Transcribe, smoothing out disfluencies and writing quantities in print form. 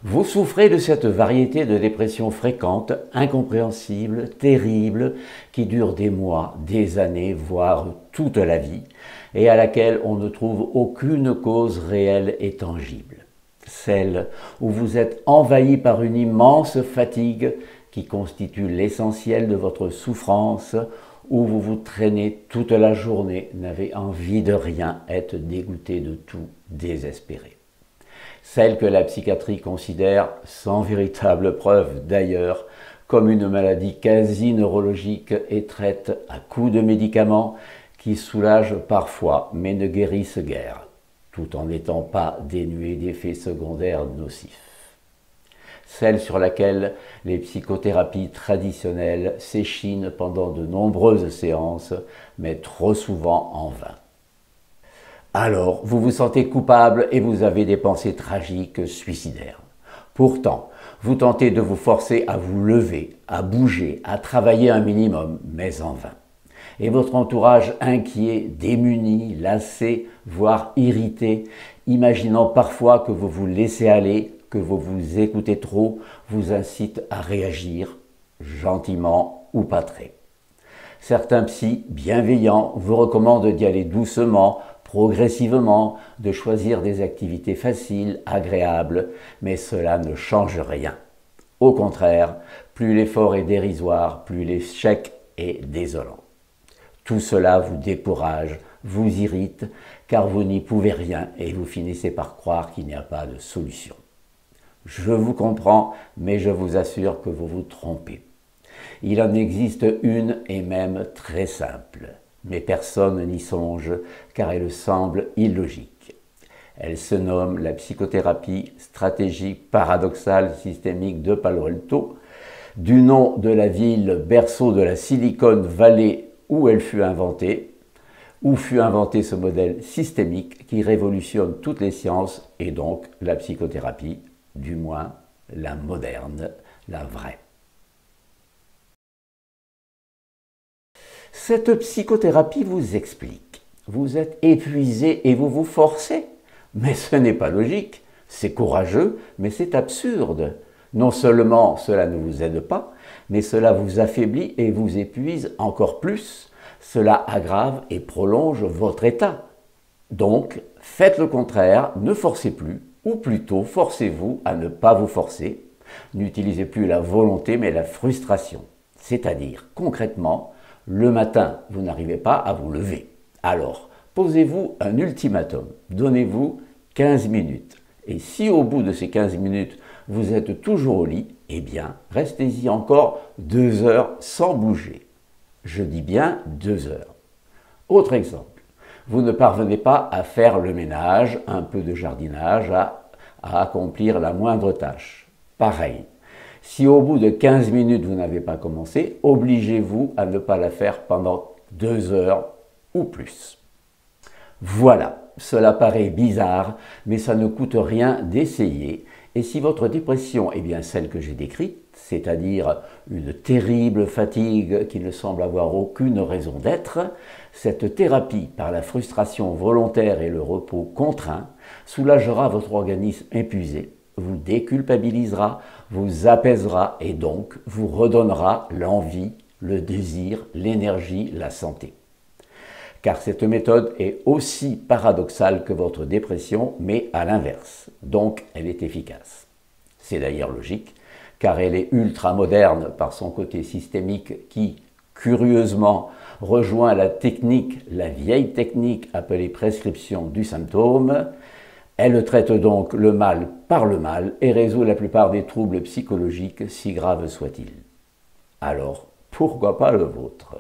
Vous souffrez de cette variété de dépressions fréquentes, incompréhensibles, terribles, qui durent des mois, des années, voire toute la vie, et à laquelle on ne trouve aucune cause réelle et tangible. Celle où vous êtes envahi par une immense fatigue qui constitue l'essentiel de votre souffrance, où vous vous traînez toute la journée, n'avez envie de rien, êtes dégoûté de tout, désespéré. Celle que la psychiatrie considère, sans véritable preuve d'ailleurs, comme une maladie quasi neurologique et traite à coups de médicaments qui soulagent parfois mais ne guérissent guère, tout en n'étant pas dénués d'effets secondaires nocifs. Celle sur laquelle les psychothérapies traditionnelles s'échinent pendant de nombreuses séances, mais trop souvent en vain. Alors, vous vous sentez coupable et vous avez des pensées tragiques, suicidaires. Pourtant, vous tentez de vous forcer à vous lever, à bouger, à travailler un minimum, mais en vain. Et votre entourage inquiet, démuni, lassé, voire irrité, imaginant parfois que vous vous laissez aller, que vous vous écoutez trop, vous incite à réagir, gentiment ou pas très. Certains psys bienveillants vous recommandent d'y aller doucement, progressivement, de choisir des activités faciles, agréables, mais cela ne change rien. Au contraire, plus l'effort est dérisoire, plus l'échec est désolant. Tout cela vous décourage, vous irrite, car vous n'y pouvez rien et vous finissez par croire qu'il n'y a pas de solution. Je vous comprends, mais je vous assure que vous vous trompez. Il en existe une et même très simple, mais personne n'y songe car elle semble illogique. Elle se nomme la psychothérapie stratégie paradoxale systémique de Palo Alto, du nom de la ville berceau de la Silicon Valley où elle fut inventée, où fut inventé ce modèle systémique qui révolutionne toutes les sciences et donc la psychothérapie, du moins la moderne, la vraie. Cette psychothérapie vous explique. Vous êtes épuisé et vous vous forcez. Mais ce n'est pas logique, c'est courageux, mais c'est absurde. Non seulement cela ne vous aide pas, mais cela vous affaiblit et vous épuise encore plus. Cela aggrave et prolonge votre état. Donc, faites le contraire, ne forcez plus, ou plutôt forcez-vous à ne pas vous forcer. N'utilisez plus la volonté mais la frustration. C'est-à-dire, concrètement, le matin, vous n'arrivez pas à vous lever. Alors, posez-vous un ultimatum. Donnez-vous 15 minutes. Et si au bout de ces 15 minutes, vous êtes toujours au lit, eh bien, restez-y encore 2 heures sans bouger. Je dis bien 2 heures. Autre exemple. Vous ne parvenez pas à faire le ménage, un peu de jardinage, à accomplir la moindre tâche. Pareil. Si au bout de 15 minutes vous n'avez pas commencé, obligez-vous à ne pas la faire pendant 2 heures ou plus. Voilà, cela paraît bizarre, mais ça ne coûte rien d'essayer. Et si votre dépression est bien celle que j'ai décrite, c'est-à-dire une terrible fatigue qui ne semble avoir aucune raison d'être, cette thérapie par la frustration volontaire et le repos contraint soulagera votre organisme épuisé, vous déculpabilisera, vous apaisera et donc vous redonnera l'envie, le désir, l'énergie, la santé. Car cette méthode est aussi paradoxale que votre dépression, mais à l'inverse. Donc, elle est efficace. C'est d'ailleurs logique, car elle est ultra moderne par son côté systémique qui, curieusement, rejoint la technique, la vieille technique appelée prescription du symptôme. Elle traite donc le mal par le mal et résout la plupart des troubles psychologiques, si graves soient-ils. Alors, pourquoi pas le vôtre ?